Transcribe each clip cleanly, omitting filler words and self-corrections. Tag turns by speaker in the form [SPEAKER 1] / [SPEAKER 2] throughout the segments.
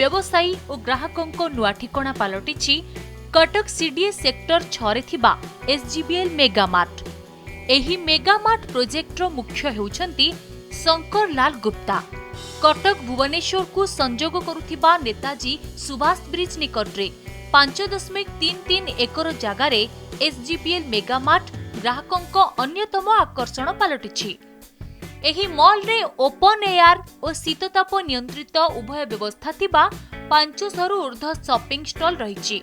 [SPEAKER 1] व्यवसायी और ग्राहकों नुआ ठिकणा पलटिछि कटक सीडीए सेक्टर 6 रे थिबा एसजीबीएल मेगामार्ट। एही मेगामार्ट प्रोजेक्टर मुख्य हेउछंती शंकर लाल गुप्ता। कटक भुवनेश्वर को संजोग करुथिबा नेताजी सुभाष ब्रिज निकटरे 5.33 एकर जगार एसजीबीएल मेगामार्ट ग्राहकों अन्यतम आकर्षण पलटिछि। एही मॉल रे ओपन एयर और शीतताप नियंत्रित उभय व्यवस्था थिबा 500 रु ऊर्ध्व शॉपिंग स्टॉल रहिछि।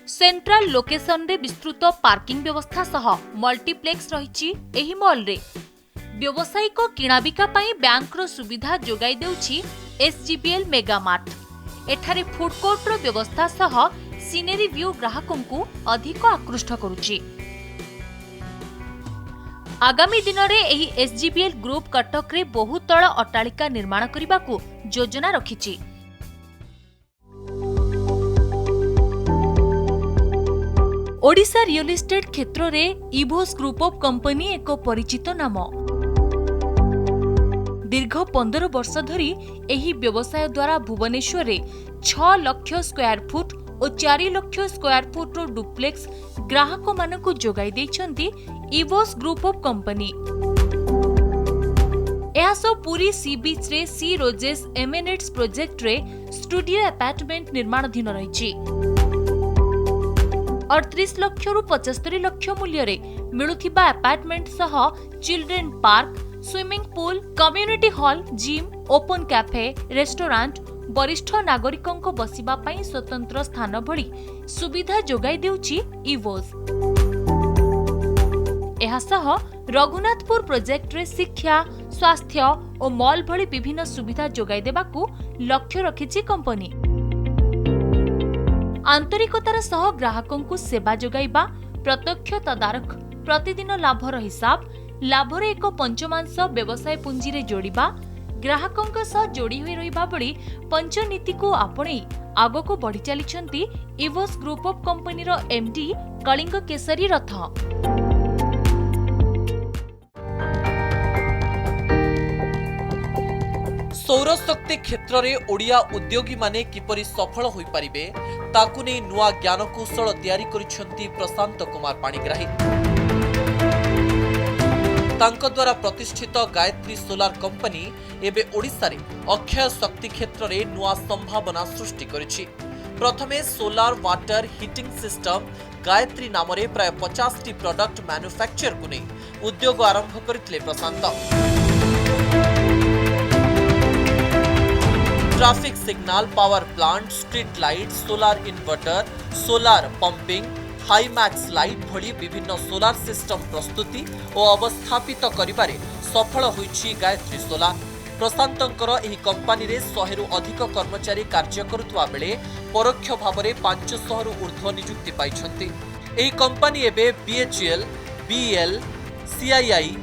[SPEAKER 1] सेंट्रल लोकेशन रे विस्तृत पार्किंग व्यवस्था सह मल्टीप्लेक्स रहिछि। एही मॉल रे व्यावसायिक किणाबिका पई बैंक रो सुविधा जोगाई देउछि एसजीबीएल मेगामार्ट। एठारे फूड कोर्ट रो व्यवस्था सह सीनेरी व्यू ग्राहकों को अधिक आकृष्ट करुछि। आगामी दिन रे एही एसजीबीएल ग्रुप कटक रे बहुतल अट्टालिका निर्माण करबाकू योजना रखिछि। ओडिशा रियल एस्टेट क्षेत्र रे इभोस ग्रुप ऑफ कंपनी एक परिचित नाम। दीर्घ 15 वर्ष धरी एही व्यवसाय द्वारा भुवनेश्वर रे 6 लाख स्क्वायर फुट और 4 लाख स्क्वायर फुट रो डुप्लेक्स ग्राहक मानकु जोगाई दैछंती इवोस ग्रुप ऑफ कंपनी। एहासो पूरी सी बीच रे सी रोजेस एमिनेट्स प्रोजेक्ट रे स्टूडियो अपार्टमेंट निर्माणाधीन रहिछि। 38 लाख रु 75 लाख मूल्य रे मिलुथिबा अपार्टमेंट सह children park, swimming pool, community hall, gym, open cafe, restaurant, वरिष्ठ नागरिकों को बसिबा पई स्वतंत्र स्थान भली सुविधा जोगाई देउछि इवोस। एहासह रघुनाथपुर प्रोजेक्ट रे शिक्षा, स्वास्थ्य और मॉल भली विभिन्न सुविधा जोगाई देबाकू लक्ष्य रखिछि कंपनी। आंतरिकतार सह ग्राहकों को सेवा जोगाइबा, प्रत्यक्ष तदारख, प्रतिदिन लाभर हिसाब, लाभर एक पंचमांश व्यवसाय पुंजी रे जोड़िबा, ग्राहकों सह जोड़ी होई रहिबा बड़ी पंचनीति को आपणे आगो को बढ़ी चलीछंती इवोस ग्रुप ऑफ कंपनी रो एमडी कलिंग केसरी रथ।
[SPEAKER 2] सौरशक्ति क्षेत्र में ओडिया उद्योगी माने किपरि सफल होई परिबे ताकु नै नुआ ज्ञान कौशल तैयारी करिसेंती प्रशांत कुमार पाणिग्राही। तांको द्वारा प्रतिष्ठित गायत्री सोलार कंपनी एबे ओडिशा रे अक्षय शक्ति क्षेत्र में नुआ संभावना सृष्टि करिछि। प्रथमे solar water heating system Gayatri नाम रे प्राय 50 टी प्रोडक्ट मैन्युफैक्चर को नै उद्योग आरंभ करथिले Prashant. Traffic signal, power plant, street light, solar inverter, solar pumping, हाईमैक्स लाइट भली विभिन्न सोलार सिस्टम प्रस्तुति और अवस्थापित करिबारे सफल होइछि गायत्री सोलार। प्रशांतंकर एही कंपनी रे 100 रु अधिक कर्मचारी कार्य करुवा बेले परोक्ष भाव में 500 रु ऊर्ध्व नियुक्ति पाइछंती। एही कंपनी एबे बीएचईएल, बीएल, सीआईआई,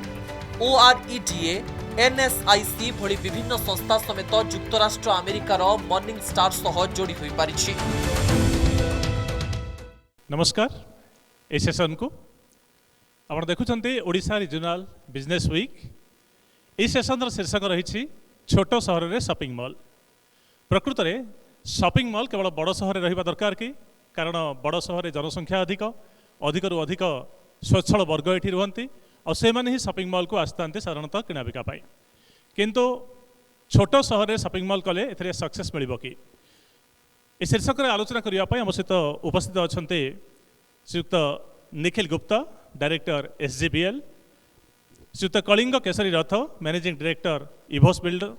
[SPEAKER 2] ओआरईडीए, एनएसआईसी भली विभिन्न संस्था समेत युक्तराष्ट्र अमेरिकार मॉर्निंग स्टार सह जोड़ी होई पारिछि।
[SPEAKER 3] नमस्कार, ए सेशन को आपण देखुछंती ओडिशा रीजनल बिजनेस वीक। ए सेशन र शीर्षक रही छोट सहर रे शॉपिंग मॉल। प्रकृत रे शॉपिंग मॉल केवल बड़ सहर रहिबा दरकार कि कारण बड़ सहर रे जनसंख्या अधिक अधिकरु अधिक स्वच्छल वर्ग एठी रुहंती और से माने ही शॉपिंग मॉल को आसतांते साधारणतः किणाबिका पाई। किंतु छोट सहर रे शॉपिंग मॉल कले एथरे सक्सेस मिलिबो कि ए शीर्षक रे आलोचना करिया पई हम सहित उपस्थित अछंते श्रीयुक्त निखिल गुप्ता, डायरेक्टर एसजीबीएल, श्रीयुक्त कलिंग केसरी रथ, मैनेजिंग डायरेक्टर इभोस बिल्डर,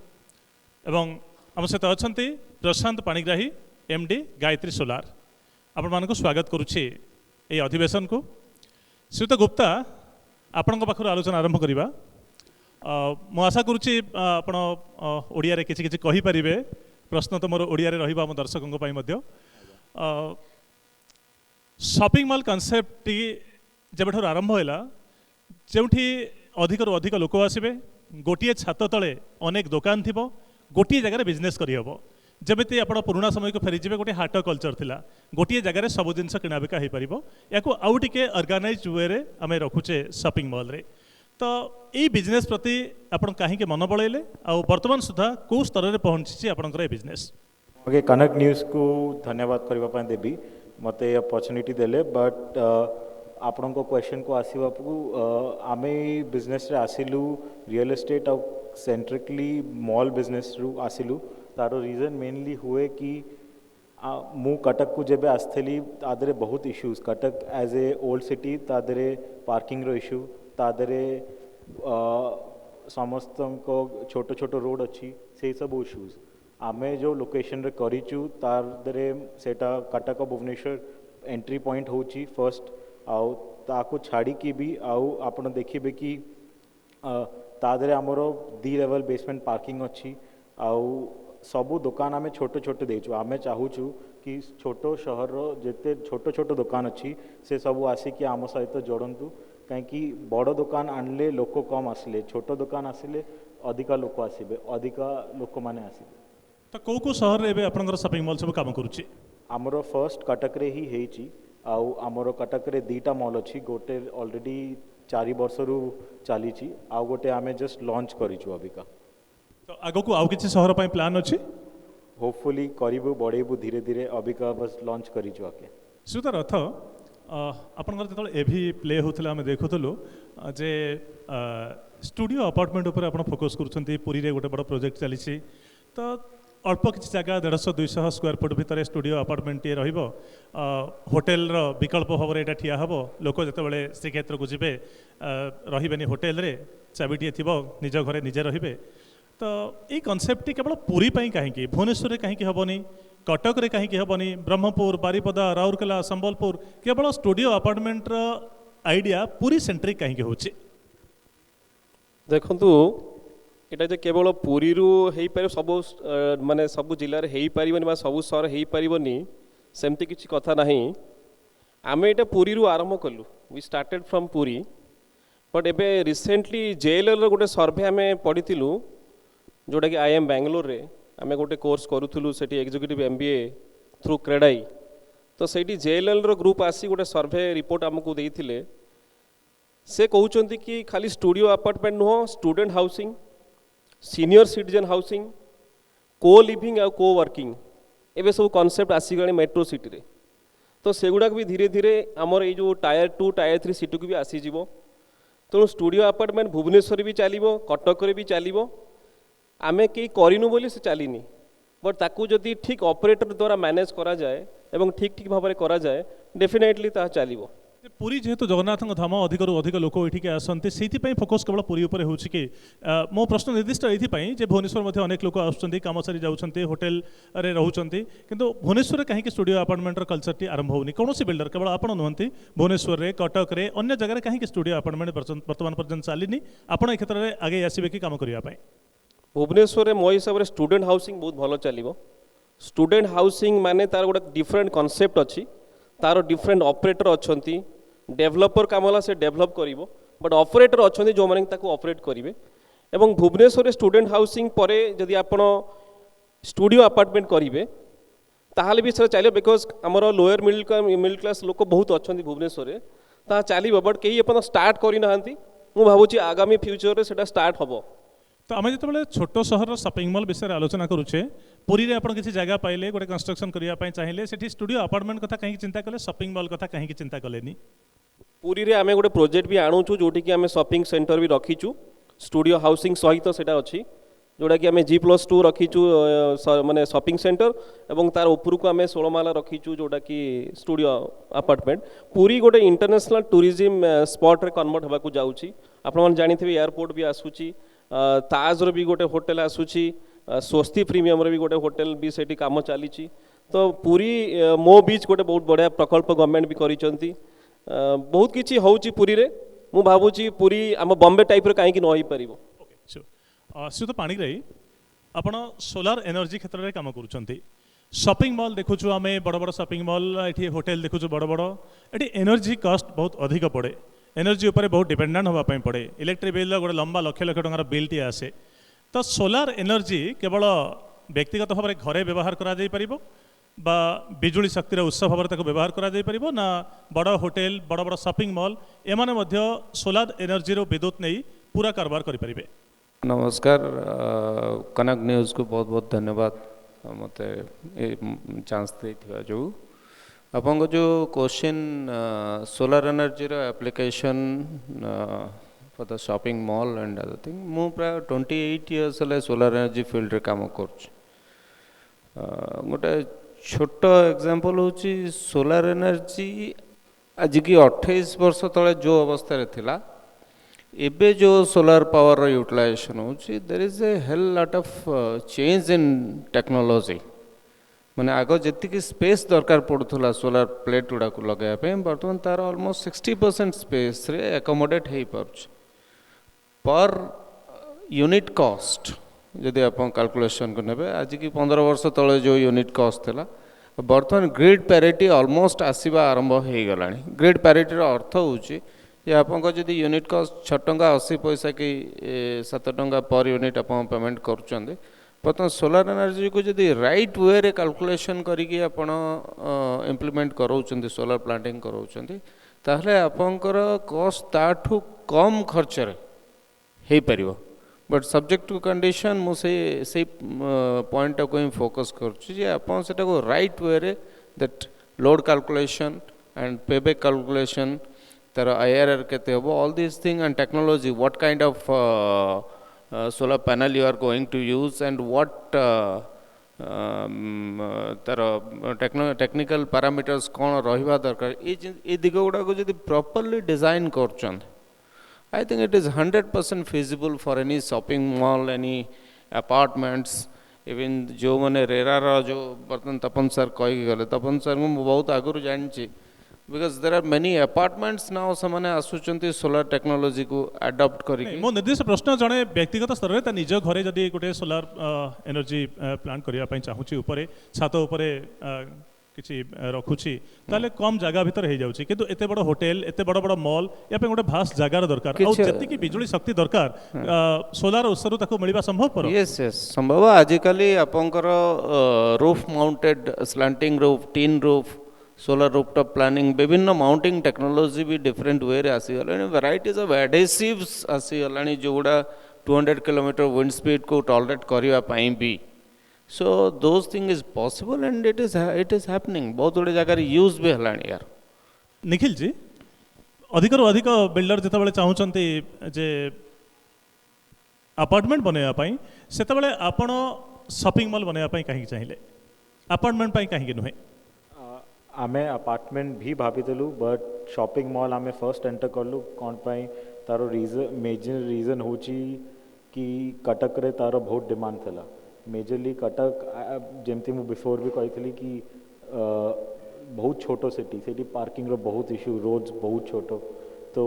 [SPEAKER 3] एवं हम सहित अछंती प्रशांत पाणिग्राही, एमडी गायत्री सोलार। आपण मानको स्वागत करूछि ए अधिवेशन को। श्रीयुक्त गुप्ता, आपण पाखर आलोचना आरंभ करवा। मु आशा करुच्ची आपण ओडिया रे किछि किछि कहि परिबे। प्रश्न तो मोर ओडिया रे रहिबा हम दर्शकों पई मध्य। शॉपिंग मॉल कॉन्सेप्ट जेबठर आरंभ होला, जेउठी अधिकरु अधिक लोक आसबे, गोटिए छात तले अनेक दुकान थिबो, गोटिए जगह बिजनेस करि हबो। जमिति आपण पुराना समय को फेरीजे गोटे हाट कल्चर थिला, गोटे जगार सब जिनस किणाबिका हो पार या आउ टिके ऑर्गेनाइज्ड वे रे आमे रखुचे शॉपिंग मॉल रे। तो ये बिजनेस प्रति आपण कहीं मन बड़े आ वर्तमान सुधा कौ स्तर में पहुँची आपंकर बिजनेस?
[SPEAKER 4] ओके, कनक न्यूज़ को धन्यवाद करने देवी मत अपॉर्चुनिटी देले। बट आपण क्वेश्चन को आसवा आम बिजनेस रे आसिलु रियल एस्टेट आ सेंट्रिकली मॉल बिजनेस रु आसिलु। तार रीजन मेनली हुए कि मु कटक को जेबे आसली तादरे बहुत issues, Cuttack as a old city तादरे पार्किंग रो इश्यू, तादरे समस्त छोट छोट रोड अच्छी से सब इश्यूज आमे जो लोकेशन रे करिचु तार दरे सेटा कटक भुवनेश्वर एंट्री पॉइंट होची फर्स्ट आउ ताको छाड़ी की भी आउ आपण देखिबे कि तादरे आमर 2 लेवल बेसमेंट पार्किंग अच्छी आउ सबू दुकान आमे छोट छोट देचु। आमे चाहूचु कि छोट सहर जेते छोट छोट दुकान अच्छी से सबू आसिकी आम सहित जोड़ंतु, कहीं बड़ दुकान आणले लोक कम आसिले, छोट दुकान आसिले अधिका लोक आसिबे, अधिका लोक माने आसिबे।
[SPEAKER 3] तो कौ कौ सहर एबे आपनकर शॉपिंग मॉल सब काम करूची?
[SPEAKER 4] आमर फर्स्ट कटक रे ही हेची आउ आमर कटक रे 2टा मॉल अच्छी, गोटे ऑलरेडी 4 वर्ष रु चली आउ गोटे आमे जस्ट लॉन्च करिछु अबिका।
[SPEAKER 3] तो आगो को आउ किछि सहर पय प्लान अछि?
[SPEAKER 4] होपफुली करिबु बढ़ेबु धीरे धीरे, अबिका बस लॉन्च करिछु आके।
[SPEAKER 3] सुतर अर्थ आपनकर जतल एभी प्ले होतला हम देखुतलु जे स्टूडियो अपार्टमेंट ऊपर आपण फोकस करूछंती। पुरी रे गोटे बड़ प्रोजेक्ट चलीछि, तो अल्प किसी जगह 150-200 स्क्वायर फुट भितर स्टूडियो अपार्टमेंट टे रहिबो। होटेल रो विकल्प भाव में ठिया हम लोक जिते श्रीक्षेत्र को जीवे रही होटेल रे, चाबिटे थी निज घरे निजे रहिबे। तो ये कनसेप्ट केवल पुरी कहीं भुवनेश्वर कहीं हेनी, कटक रे कहीं हेनी, ब्रह्मपुर, बारिपदा, राउरकेला, संबलपुर केवल स्टूडियो अपार्टमेंट रो आइडिया पूरी सेंट्रिक कहीं होची?
[SPEAKER 5] देखंतु एटा जे केवल पुरी रु हेई पारे सब माने सब जिल्ला रे हेई पारिबनी बा सब शहर हेई पारिबनी सेमती किछि कथा नाही। आमे एटा पुरी रु आरंभ कलु, we started from Puri. But एबे रिसेंटली जेएलएल रो गोटे सर्वे आमे पढितिलु जोटा कि आईएम बेंगलोर रे आमे गोटे कोर्स करूथुलु सेठी एग्जीक्यूटिव एमबीए थ्रू क्रेडाई। तो सेठी जेएलएल रो ग्रुप आसी गोटे सर्वे रिपोर्ट हमकु देइथिले। से कहउचंती कि खाली स्टूडियो अपार्टमेंट नुह, student housing, senior citizen housing, co living आ को वर्किंग एवं सब कॉन्सेप्ट आसीगले मेट्रो सिटी रे। तो सेगुड़ाक भी धीरे धीरे आमर ये जो टायर 2 टायर 3 सिटी को भी आसीज। तेणु स्टूडियो अपार्टमेंट भुवनेश्वर भी चलो, कटक भी चलो, आमे कई करिनु बोली से चलिनी। बट ताकू जदि ठीक ऑपरेटर द्वारा मैनेज करा जाए एवं ठीक ठीक भाव में करा जाए डेफिनेटली ता चलिबो।
[SPEAKER 3] पुरी जेहेतु जगन्नाथ धाम अधिक अधिक लोक ये आसते से फोकस केवल पुरी उपर हो कि मो प्रश्न निर्दिष्ट ये भुवनेश्वर मध्य अनेक लोक आसुच्चंती, काम सारी जाउछंती, होटेल रे रहउछंती, किंतु भुवनेश्वर कहीं स्टूडियो अपार्टमेंट कल्चर टी आरंभ होनी। कौन बिल्डर केवल आपण नुहंती, भुवनेश्वर रे, कटक रे, अन्य जगह कहीं स्टूडियो अपार्टमेंट वर्तमान पर्यंत चलिनी। आपण ए क्षेत्र में आगे आसबे कि काम करने?
[SPEAKER 5] भुवनेश्वर रे मो हिसाब रे स्टूडेंट हाउसिंग बहुत भलो चलिबो। स्टूडेंट हाउसिंग माने तार गोटे डिफरेंट कॉन्सेप्ट अच्छी, तार डिफरेंट ऑपरेटर अच्छी, डेवलपर कामला से डेवलप करिवो, बट ऑपरेटर अच्छी जो माने ताको ऑपरेट करिवे। एवं भुवनेश्वर स्टूडेंट हाउसिंग परे जदि आपण स्टूडियो अपार्टमेंट करिवे ताहाले भी सर चलियो, बिकॉज आमर लोअर मिडिल क्लास लोक बहुत अच्छी भुवनेश्वर ता चलिबो। बट कई अपन स्टार्ट करि नाहंती, मु भाबुची आगामी फ्यूचर रे सेटा स्टार्ट हबो।
[SPEAKER 3] तो आम जो छोट सहर शॉपिंग मॉल विषय आलोचना करुचे, पुरी रे आपण किसी जगह पाइले गोटे कंस्ट्रक्शन करने चाहिए, सेठी स्टूडियो अपार्टमेंट कथा कहीं चिंता कले, शॉपिंग मॉल कथा कहीं चिंता कलेनी?
[SPEAKER 5] पुरी रे आमे गोटे प्रोजेक्ट भी आणुचु जोटी कि आमे शॉपिंग सेंटर भी रखीचु, स्टूडियो हाउसिंग सहित सेटा अच्छी, जोटा कि आमे G+2 रखीचु माने शॉपिंग सेंटर एवं तार ऊपर को आमे 16 माला रखीचु जोटा कि स्टूडियो अपार्टमेंट। पुरी गोटे इंटरनेशनल टूरिज्म स्पॉट रे कन्वर्ट होबा को जाउची। आपण मन जानिथिबे एयरपोर्ट भी आसुची, ताज रो भी गोटे होटल आसुची, स्वस्ति प्रीमियम रो भी गोटे होटल भी सेठी काम चलीची। तो पुरी मो बीच गोटे बहुत बढ़िया प्रकल्प गवर्नमेंट भी करिसंती, बहुत किछि होउची पुरी रे। मु भाबुची पुरी आम बॉम्बे टाइप रे काहे कि न होई परिबो।
[SPEAKER 3] ओके, तो पानी रही आपण सोलार एनर्जी क्षेत्र में काम करुछंती। शॉपिंग मॉल देखुछु आमे, बड़ बड़ शॉपिंग मॉल, एठी होटेल देखुछु बड़ बड़, एठी एनर्जी कॉस्ट बहुत अधिक पड़े, एनर्जी उपर बहुत डिपेंडेंट होगा पड़े। इलेक्ट्रिक बिल गोटे लंबा लक्ष लक्ष टंकार बिल टी आसे। तो सोलार एनर्जी केवल व्यक्तिगत भाव में घरे व्यवहार करा जाई परिबो बा बिजुली शक्तिर उत्स भाव में व्यवहार करा जाई परिबो ना बड़ होटेल बड़ बड़ शॉपिंग मॉल एमाने मध्य सोलार एनर्जी रो विद्युत नहीं पूरा कारोबार करि परिबे।
[SPEAKER 6] नमस्कार कनक न्यूज़ को बहुत बहुत धन्यवाद मत चांस देथिबा जो आपन जो क्वेश्चन सोलर एनर्जी रो application for the shopping mall and other thing मु प्राय 28 इयर्स ले सोलर एनर्जी फील्ड रे काम करछ। गोटे छोट एग्जांपल होची सोलर एनर्जी आज की 28 वर्ष तले जो अवस्था रे थिला एबे जो सोलर पावर यूटिलाइजेशन होची there is a hell lot of change in technology माने आगो जति स्पेस दरकार पड़ुला सोलर प्लेट गुड़ा को लगे बर्तमान तार ऑलमोस्ट 60% स्पेस रे एकोमोडेट हो पार्छ पर यूनिट कॉस्ट जदि आप कैलकुलेशन को नेबे आज की 15 वर्ष तले जो यूनिट कॉस्ट थिला बर्तमान ग्रिड पैरिटी ऑलमोस्ट आसीबा आरंभ हो गलानी। ग्रिड पैरिटी रो अर्थ होची जे आपको जदि यूनिट कॉस्ट 6 टंका 80 पैसा कि 7 टंका पर यूनिट आप पेमेंट करुँच बर्तमान सोलर एनर्जी को जदि राइट वे रे कैलकुलेशन करिकी आपण इम्प्लीमेंट कराउछन्ती सोलर प्लांटिंग कराउछन्ती ताहले आपनकर कॉस्ट ताठू कम खर्च रे हे परिबो बट सब्जेक्ट टू कंडीशन मु से पॉइंट को फोकस करूँ जे आपन सेटा को राइट वे रे that load calculation and payback calculation तार IRR केते होबो all this thing and technology what kind of solar panel you are going to use and what तार टेक्निकल पैरामीटर्स कौन रहिबा दरकार ए दिग गुड़ा को जदि प्रॉपर्ली डिजाइन करछन I think it is 100% feasible for any shopping mall, any apartments, even जो मैंने रेरा जो बर्तन तपन सर कही गले तपन सर को बहुत आगुरी जानी because there are many apartments now समाने आसुचंती सोलर टेक्नोलॉजी को अडॉप्ट करिके
[SPEAKER 3] मो निर्देश प्रश्न जड़े व्यक्तिगत स्तर रे ता निज घरे जदि गोटे सोलर एनर्जी प्लांट करिया पई चाहूची ऊपर छात ऊपर किछि रखुची ताले कम जगह भीतर हे जाउची किंतु एते बड़ होटल एते बड़ बड़ मॉल या पे गोटे भास्ट जगार दरकार आ जति की बिजुली शक्ति दरकार सोलर उसरु ताको मिलिबा संभव पर
[SPEAKER 6] यस यस संभव आज काली आपनकर roof mounted slanting roof tin roof solar rooftop planning विभिन्न माउंटिंग टेक्नोलॉजी भी डिफरेंट वे रे आसी गलानी वैराइटीज ऑफ एडेसिव्स आसी गलानी जो गुडा 200 किलोमीटर विंड स्पीड को टॉलरेट करिवा पई भी so those thing is possible and it is happening बहुत गुडे जगह यूज भी हलानी यार।
[SPEAKER 3] निखिल जी अधिक रु अधिक बिल्डर जते बेले चाहूचंती जे अपार्टमेंट बनेया पई सेते बेले आपण शॉपिंग मॉल बनेया पई काहे चाहिए अपार्टमेंट पई काहे नुहे
[SPEAKER 4] आमे अपार्टमेंट भी भाविलु बट शॉपिंग मॉल आमे फर्स्ट एंटर करलु कौन पाई तारो रीजन मेजर रीजन होची कि कटक रे तारो बहुत डिमांड थला मेजरली कटक जेमती मु बिफोर भी कही कि बहुत छोटो सिटी पार्किंग रो बहुत इश्यू रोड्स बहुत छोटो तो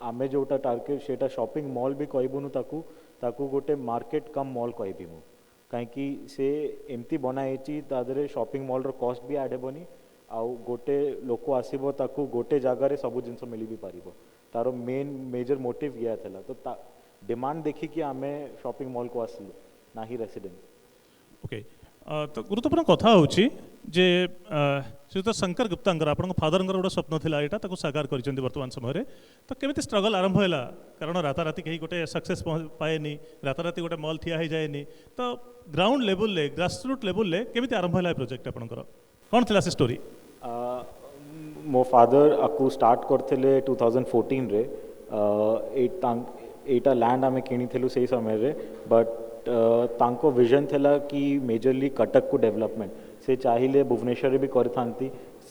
[SPEAKER 4] आमे जोटा टार्गेट सेटा शॉपिंग मॉल भी कहबुनु ताकू गोटे मार्केट कम मॉल कहबी मु कहीं से एमती बनाई तादरे शॉपिंग मॉल रो कॉस्ट भी ऐड हेबनी आउ गोटे लोक आसीबो ताकू गोटे जगह रे सब जिनस मिली भी पारिबो तारो मेजर मोटिव या थला तो डिमांड देखी कि आमे शॉपिंग मॉल को आसलु ना ही रेसिडेंट
[SPEAKER 3] ओके तो गुरुत्वपूर्ण कथा होची जे श्रीयुत शंकर गुप्तांकर आपण फादरंकर गोटे स्वप्न थिला एटा ताको साकार करिसेंती वर्तमान समय रे तो केमिति स्ट्रगल आरंभ होला कारण राताराति कहीं गोटे सक्सेस पाएनी राताराति गोटे मॉल ठिया हो जाएनी तो ग्राउंड लेवल ले ग्रासरूट लेवल ले केमिति आरंभ होला प्रोजेक्ट आपनकर कोन थिला से स्टोरी
[SPEAKER 4] मो फादर आकु स्टार्ट करथिले 2014 रे एटा लैंड आमे किनी थिलु सेही समय रे बट तांको विजन थिला कि मेजरली कटक को डेवलपमेंट से चाहिए भुवनेश्वर भी करथांती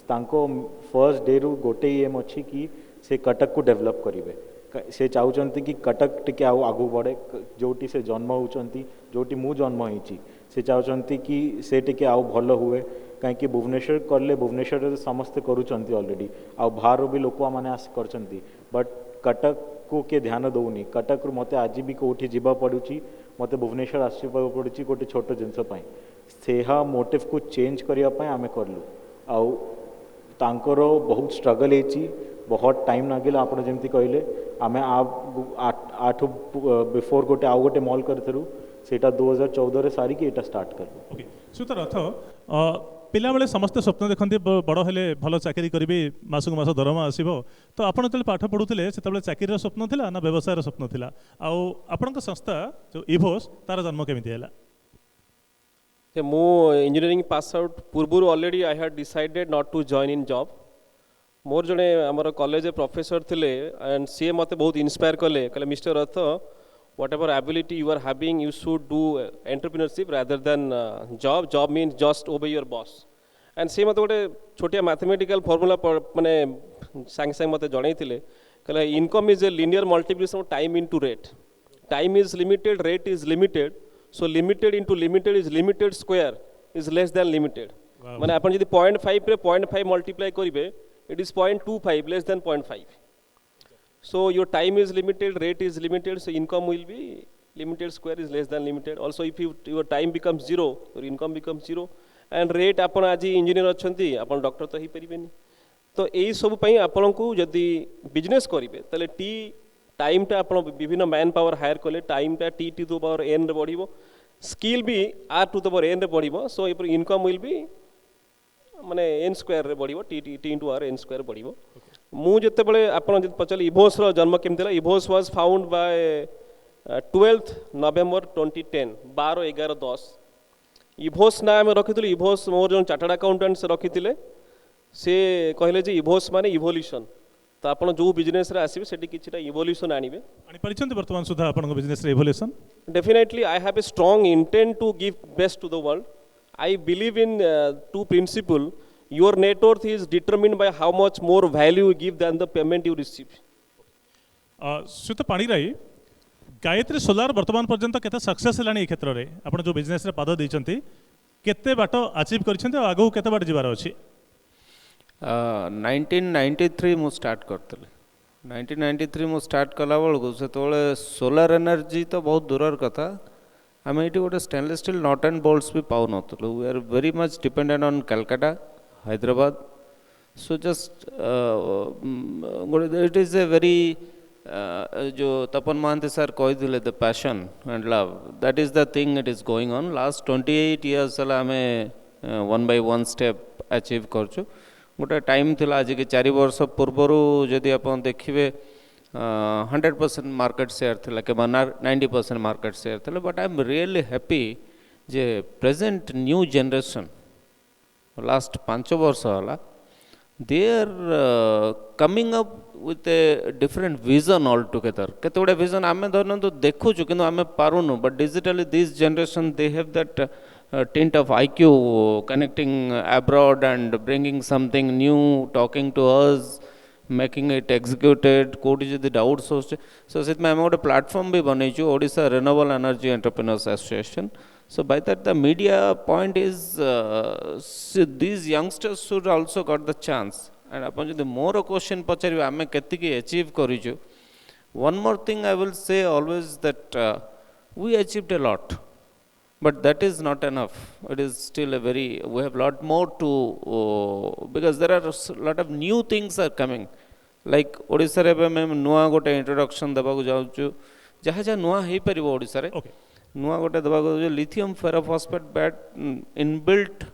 [SPEAKER 4] तांको फर्स्ट डे रु गोटे एम अच्छी कि से कटक को डेवलप करेंगे से चाहूँगी कि कटक टिके आउ आगू बढ़े जोटी से जन्म होती जोटी मु जन्म होती से चाहूँगी कि से टिके आउ भल हुए कहीं भुवनेश्वर कले भुवनेश्वर समस्ते करुँच ऑलरेडी आउ बाहर भी लोक मैंने आस कर बट कटक को किए ध्यान दौनी कटक रु मते आज भी कौटी जीवा पड़ुची मते भुवनेश्वर आसवा पड़ुची गोटे छोट जिनस से मोटिव को चेंज करने आम कलु आउ तांकर बहुत स्ट्रगल होती बहुत टाइम लगे आप जमी कहले आम आठ बिफोर गोटे आउ गोटे मॉल करूँ से 2014 सारिकी एटा स्टार्ट करूँ
[SPEAKER 3] ओके सुतर अर्थ पिला बेले समस्त स्वप्न देखते बड़ हेले भल चाकरी करी मासक मास दरमा आसो तो आपड़ जो पाठ पढ़ुले से चाकरी स्वप्न थिला ना व्यवसाय स्वप्न थिला आपण संस्था जो इभोस तार जन्म केमी है
[SPEAKER 5] मु इंजीनियरिंग पास आउट पूर्व already I had decided not to join in job मोर जड़े आमर कॉलेज प्रोफेसर थिले एंड सी मते बहुत इंस्पायर कले कहले Mister Rath whatever ability you are having you should do entrepreneurship rather than job means just obey your boss and सी मते गोटे छोटिया मैथमेटिकल फॉर्मूला माने सांगे सांगे मते जणई थिले कहले income is a linear multiplication of time into rate time is limited rate is limited so limited into limited is limited square is less than limited माने आपण जदि 0.5 रे 0.5 मल्टीप्लाई करिवे it is 0.25 less than 0.5 so your time is limited rate is limited so income will be limited square is less than limited also if your time becomes zero your income becomes zero and rate आपण आज engineer अछंती आपण doctor तो ही परिबेनी तो एई सब पई आपण को जदि बिजनेस करिवे तले टी टाइम टा आपण विभिन्न मैन पावर हायर कले टाइम टा T to the power n रे बढ़िबो स्किल भी R to the power n रे बढ़िबो सो इनकम विल बी माने एन स्क्वायर रे बढ़िबो T T into R n square बढ़िबो मु जते बळे आपण जते पचले इभोस रो जन्म केम देला इभोस वाज फाउंड बाय 12th नवंबर 2010 12 11 10 इभोस नाम रखितले इभोस मोर जन चार्टर्ड अकाउंटेंट से रखितले से कहले जे इभोस माने इवोल्यूशन तो आपण जो बिजनेस रे आसीबे सेठी किछटा इवोल्यूशन आनिबे
[SPEAKER 3] आनी परिचंती वर्तमान सुधा आपण बिजनेस रे evolution
[SPEAKER 5] definitely I have a strong intent to give best to the world I believe in two principle your net worth is determined by how much more value you give than the payment you receive
[SPEAKER 3] सुत पाणी राई Gayatri solar वर्तमान पर्यंत केते success हलानी ए क्षेत्र रे आपण जो बिजनेस रे पाद दैचंती केते बाट अचीव करिसंती आ आगो केते बाट जिबार अछि
[SPEAKER 6] 1993 मु स्टार्ट करतले 1993 मु स्टार्ट कला बेलू से सोलार एनर्जी तो बहुत दूर कथा आम ये गोटे stainless steel nut and bolts भी पाऊ नु we are very much dependent on Calcutta Hyderabad so just it is a very जो तपन महांती सर कही the passion and love that is the thing it is going on last 28 years आम 1 by 1 step achieve करछु गोटे time थिला आज के 4 वर्ष पूर्वर जदि आप देखिए 100% मार्केट शेयर थिला के 90% मार्केट शेयर थिला but I am really happy जे प्रेजेंट न्यू जनरेशन लास्ट 5 वर्ष होला they are coming up with a different vision altogether केते गुडे विजन आमे धरन तो देखु छु किंतु आमे पारुनु but digitally this generation they have that tint of IQ connecting abroad and bringing something new talking to us making it executed कोडी जदि डाउट सोच सो सेत में हम गोटे प्लेटफॉर्म भी बनै छु Odisha renewable energy entrepreneurs association so by that the media point is so these youngsters should also got the chance and अपन जदि मोर क्वेश्चन पचारि आमे केति की अचीव करि छु one more thing I will say always that we achieved a lot but that is not enough it is still a very we have lot more to because there are a lot of new things are coming like odisha रे मैं नुआ गोटे introduction देबा को जाउ छु जहा जहा नुआ हे परिबो ओडिसा रे नुआ गोटे देबा को lithium ferrophosphate bat inbuilt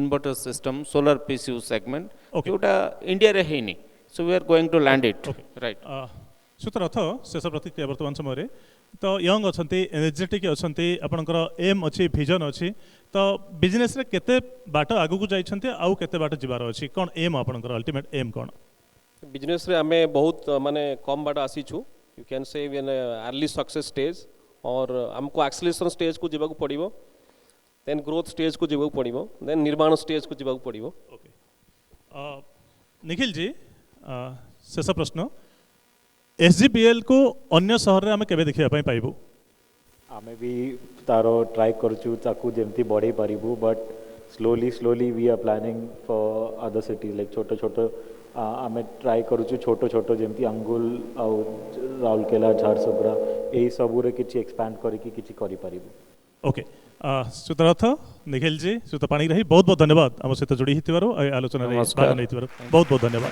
[SPEAKER 6] inverter system solar PCU segment जोटा इंडिया रे हेनी so we are going to land it right
[SPEAKER 3] सुतरथ शेष प्रतिक्रिया वर्तमान समय तो यंग अच्छी एनर्जेटिक अच्छी आपंकर एम अच्छी विजन अच्छी तो बिजनेस रे केते बाट आगु को जाइछन्ते आउ केते बाट जिबार अछि कोन एम आपनकर अल्टीमेट एम कोन
[SPEAKER 5] बिजनेस रे हमें बहुत माने कम बाट आसी छु you can say in early success stage और हमको एक्सेलरेशन स्टेज को जिबाक पड़िबो देन ग्रोथ स्टेज को जिबाक पड़िबो देन निर्माण स्टेज को जिबाक पड़िबो
[SPEAKER 3] ओके निखिल जी शेष प्रश्न एसजीपीएल को अन्य शहर रे हमें केबे देखिया पई पाइबो
[SPEAKER 4] आमे भी तारो ट्राई करचु ताकू जेमती बढ़े पारिबु but slowly we are planning for other cities like छोटो छोटो आमे ट्राई करचु छोटो छोटो जेमती अंगुल आ राउरकेला झारसुगुड़ा एही सबु रे किछि एक्सपैंड करिकि किछि करि पारिबु
[SPEAKER 3] ओके सुतरथ निखिल जी सुत पाणी रही बहुत बहुत धन्यवाद आम सहित जोड़ी आलोचना बहुत बहुत धन्यवाद।